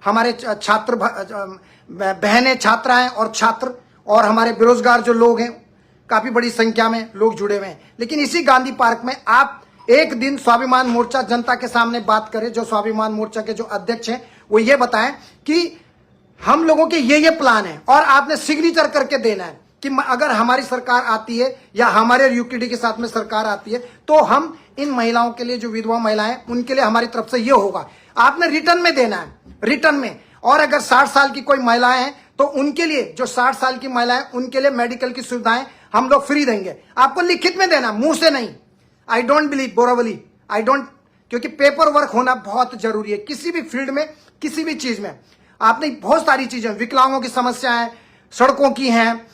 हमारे छात्र बहनें छात्राएं और छात्र और हमारे बेरोजगार जो लोग हैं, काफी बड़ी संख्या में लोग जुड़े हुए हैं। लेकिन इसी गांधी पार्क में आप एक दिन स्वाभिमान मोर्चा जनता के सामने बात करें। जो स्वाभिमान मोर्चा के जो अध्यक्ष हैं वो ये बताएं कि हम लोगों के ये प्लान है और आपने सिग्नेचर करके देना है कि अगर हमारी सरकार आती है या हमारे यूकेडी के साथ में सरकार आती है तो हम इन महिलाओं के लिए, जो विधवा महिलाएं, उनके लिए हमारी तरफ से ये होगा। आपने रिटर्न में देना है, रिटर्न में। और अगर 60 साल की कोई महिलाएं हैं तो उनके लिए, जो 60 साल की महिलाएं, उनके लिए मेडिकल की सुविधाएं हम लोग फ्री देंगे। आपको लिखित में देना, मुंह से नहीं। I don't believe verbally, I don't, क्योंकि पेपर वर्क होना बहुत जरूरी है किसी भी फील्ड में, किसी भी चीज में। आपने बहुत सारी चीजें, विकलांगों की समस्याएं, सड़कों की हैं,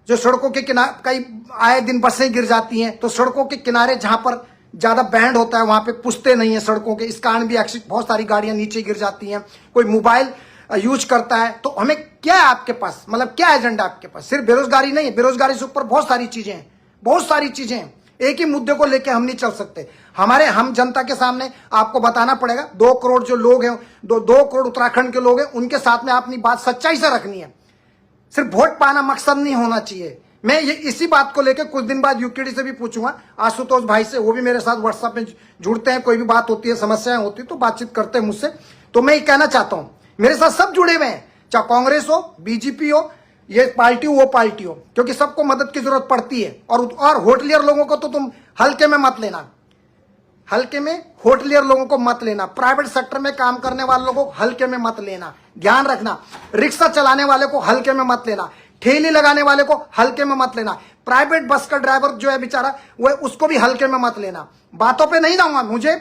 जो सड़कों के किनारे कई आए दिन बसें गिर जाती हैं, तो सड़कों के किनारे जहां पर ज्यादा बैंड होता है वहां पे पुछते नहीं है सड़कों के, इस कारण भी एक्सीडेंट, बहुत सारी गाड़ियां नीचे गिर जाती हैं। कोई मोबाइल यूज करता है, तो हमें क्या है आपके पास, मतलब क्या एजेंडा आपके पास? सिर्फ बेरोजगारी नहीं है, बेरोजगारी से ऊपर बहुत सारी चीजें हैं, बहुत सारी चीजें हैं। एक ही मुद्दे को लेकर हम नहीं चल सकते। हम जनता के सामने आपको बताना पड़ेगा। 2 करोड़ जो लोग हैं, 2 करोड़ उत्तराखंड के लोग हैं, उनके साथ में अपनी बात सच्चाई से रखनी है। सिर्फ वोट पाना मकसद नहीं होना चाहिए। मैं ये इसी बात को लेकर कुछ दिन बाद यूकेडी से भी पूछूंगा, आशुतोष भाई से, वो भी मेरे साथ व्हाट्सएप में जुड़ते हैं, कोई भी बात होती है, समस्याएं होती है तो बातचीत करते हैं मुझसे। तो मैं ये कहना चाहता हूं, मेरे साथ सब जुड़े हुए हैं, चाहे कांग्रेस हो, बीजेपी हो, ये पार्टी हो, वो पार्टी हो, क्योंकि सबको मदद की जरूरत पड़ती है। और होटलियर लोगों को तो तुम हल्के में मत लेना, हल्के में होटलियर लोगों को मत लेना, प्राइवेट सेक्टर में काम करने वाले लोगों को हल्के में मत लेना, ध्यान रखना। रिक्शा चलाने वाले को हल्के में मत लेना, ठेली लगाने वाले को हल्के में मत लेना, प्राइवेट बस का ड्राइवर जो है बेचारा, वो उसको भी हल्के में मत लेना। बातों पे नहीं जाऊंगा, मुझे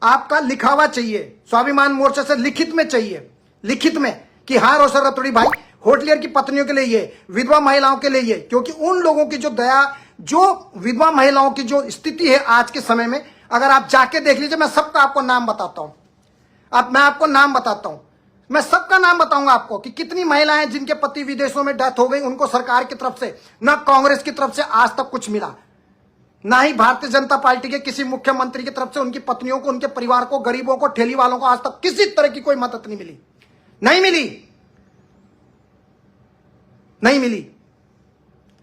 आपका लिखा हुआ चाहिए, स्वाभिमान मोर्चा से लिखित में चाहिए, लिखित में, कि हाँ रोशन रतोड़ी भाई, होटलियर की पत्नियों के लिए ये, विधवा महिलाओं के लिए ये, क्योंकि उन लोगों की जो दया, जो विधवा महिलाओं की जो स्थिति है आज के समय में, अगर आप जाके देख लीजिए, मैं सबका आपको नाम बताता हूं। मैं आपको नाम बताता हूं, मैं सबका नाम बताऊंगा आपको कि कितनी महिलाएं जिनके पति विदेशों में डेथ हो गई, उनको सरकार की तरफ से, ना कांग्रेस की तरफ से आज तक कुछ मिला, ना ही भारतीय जनता पार्टी के किसी मुख्यमंत्री की तरफ से उनकी पत्नियों को, उनके परिवार को, गरीबों को, ठेली वालों को आज तक किसी तरह की कोई मदद नहीं मिली, नहीं मिली, नहीं मिली।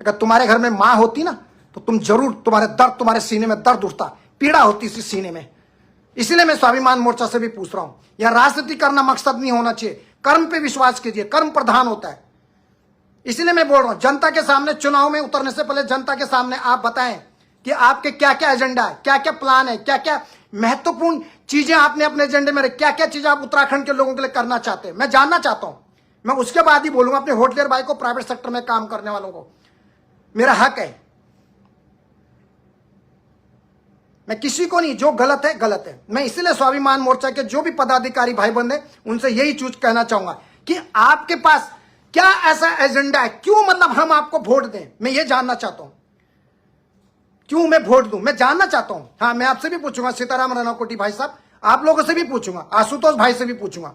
अगर तुम्हारे घर में मां होती ना तो तुम जरूर, तुम्हारे सीने में दर्द उठता, पीड़ा होती इसी सीने में। इसीलिए मैं स्वाभिमान मोर्चा से भी पूछ रहा हूं, यह राजनीति करना मकसद नहीं होना चाहिए, कर्म पे विश्वास कीजिए, कर्म प्रधान होता है। इसीलिए मैं बोल रहा हूं, जनता के सामने, चुनाव में उतरने से पहले जनता के सामने आप बताएं कि आपके क्या क्या एजेंडा है, क्या क्या प्लान है, क्या क्या महत्वपूर्ण चीजें आपने अपने एजेंडे में, क्या क्या चीजें आप उत्तराखंड के लोगों के लिए करना चाहते हैं। मैं जानना चाहता हूं, मैं उसके बाद ही बोलूंगा अपने होटलियर भाई को, प्राइवेट सेक्टर में काम करने वालों को, मेरा हक है। मैं किसी को नहीं, जो गलत है गलत है। मैं इसीलिए स्वाभिमान मोर्चा के जो भी पदाधिकारी भाई बंद है, उनसे यही चीज कहना चाहूंगा कि आपके पास क्या ऐसा एजेंडा है, क्यों मतलब हम आपको वोट दें। मैं ये जानना चाहता हूं, क्यों मैं वोट दूं, मैं जानना चाहता हूं। हाँ, मैं आपसे भी पूछूंगा, सीताराम रनाकोटी भाई साहब, आप लोगों से भी पूछूंगा, आशुतोष भाई से भी पूछूंगा,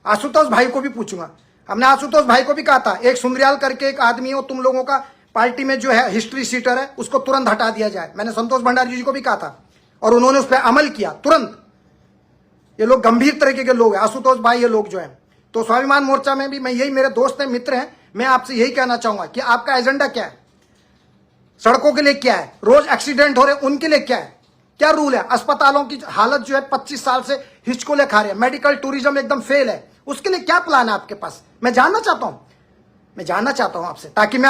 आशुतोष भाई को भी पूछूंगा। हमने आशुतोष भाई को भी कहा था, एक सुंदरियाल करके एक आदमी हो तुम लोगों का, पार्टी में जो है हिस्ट्री सीटर है, उसको तुरंत हटा दिया जाए। मैंने संतोष भंडारी जी को भी कहा था और उन्होंने उस पर अमल किया तुरंत। ये लोग गंभीर तरीके के लोग हैं, आशुतोष भाई, ये लोग जो हैं। तो स्वाभिमान मोर्चा में भी मैं यही, मेरे दोस्त हैं, मित्र हैं, मैं आपसे यही कहना चाहूंगा कि आपका एजेंडा क्या है, सड़कों के लिए क्या है, रोज एक्सीडेंट हो रहे उनके लिए क्या है, क्या रूल है, अस्पतालों की हालत जो है 25 साल से हिचकोले खा रहे हैं, मेडिकल टूरिज्म एकदम फेल है, उसके लिए क्या प्लान है आपके पास। मैं जानना चाहता हूं, मैं जानना चाहता हूं आपसे, ताकि मैं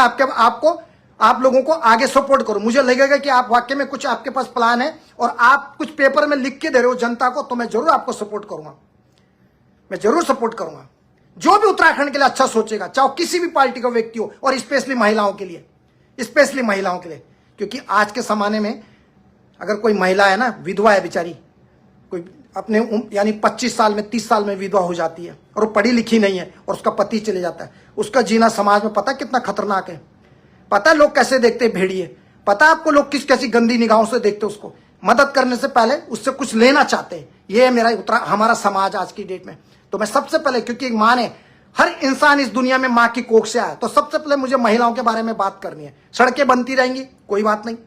आप लोगों को आगे सपोर्ट करूं। मुझे लगेगा कि आप वाकई में कुछ आपके पास प्लान है और आप कुछ पेपर में लिख के दे रहे हो जनता को, तो मैं जरूर आपको सपोर्ट करूंगा, मैं जरूर सपोर्ट करूंगा। जो भी उत्तराखंड के लिए अच्छा सोचेगा, चाहे किसी भी पार्टी का व्यक्ति हो, और स्पेशली महिलाओं के लिए, स्पेशली महिलाओं के लिए, क्योंकि आज के जमाने में अगर कोई महिला है ना, विधवा है बेचारी, कोई अपने यानी 25 साल में, 30 साल में विधवा हो जाती है और वो पढ़ी लिखी नहीं है और उसका पति चले जाता है, उसका जीना समाज में पता कितना खतरनाक है। पता है लोग कैसे देखते हैं, भेड़िए, पता है आपको लोग कैसी गंदी निगाहों से देखते हैं उसको। मदद करने से पहले उससे कुछ लेना चाहते हैं। ये है हमारा समाज आज की डेट में। तो मैं सबसे पहले, क्योंकि एक मां ने, हर इंसान इस दुनिया में मां की कोख से आया, तो सबसे पहले मुझे महिलाओं के बारे में बात करनी है। सड़कें बनती रहेंगी, कोई बात नहीं,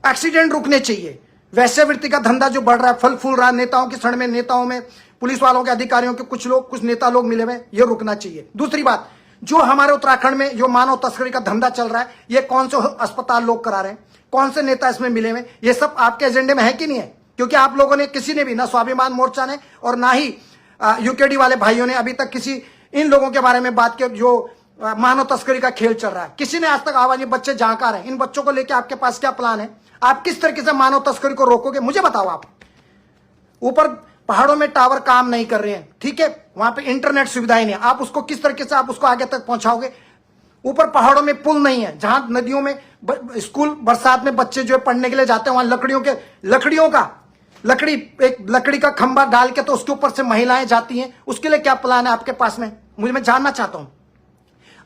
एक्सीडेंट रुकने चाहिए, वैश्यावृत्ति का धंधा जो बढ़ रहा है, फल फूल रहा है, नेताओं की क्षण में, नेताओं में पुलिस वालों के अधिकारियों के कुछ नेता लोग मिले हुए, ये रुकना चाहिए। दूसरी बात, जो हमारे उत्तराखंड में जो मानव तस्करी का धंधा चल रहा है, ये कौन से अस्पताल लोग करा रहे हैं, कौन से नेता इसमें मिले हुए, ये सब आपके एजेंडे में है कि नहीं है? क्योंकि आप लोगों ने, किसी ने भी, ना स्वाभिमान मोर्चा ने और ना ही यूकेडी वाले भाइयों ने अभी तक किसी इन लोगों के बारे में बात की जो मानव तस्करी का खेल चल रहा है। किसी ने आज तक आवाज, ये बच्चे जहां रहे, इन बच्चों को लेकर आपके पास क्या प्लान है? आप किस तरीके से मानव तस्करी को रोकोगे, मुझे बताओ। आप ऊपर पहाड़ों में टावर काम नहीं कर रहे हैं, ठीक है, वहां पे इंटरनेट सुविधाएं नहीं है, आप उसको किस तरीके से आप उसको आगे तक पहुंचाओगे? ऊपर पहाड़ों में पुल नहीं है, जहां नदियों में स्कूल बरसात में बच्चे जो है पढ़ने के लिए जाते हैं, वहां एक लकड़ी का खंबा डाल के तो उसके ऊपर से महिलाएं जाती हैं। उसके लिए क्या प्लान है आपके पास में? मैं जानना चाहता हूं।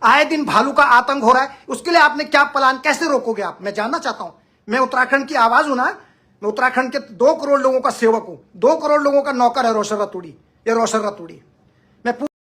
आए दिन भालू का आतंक हो रहा है, उसके लिए आपने क्या प्लान, कैसे रोकोगे आप? मैं जानना चाहता हूं। मैं उत्तराखंड की आवाज हूं ना, मैं उत्तराखंड के 2 करोड़ लोगों का सेवक हूं, 2 करोड़ लोगों का नौकर है रोशन रतूड़ी, ये रोशन रतूड़ी।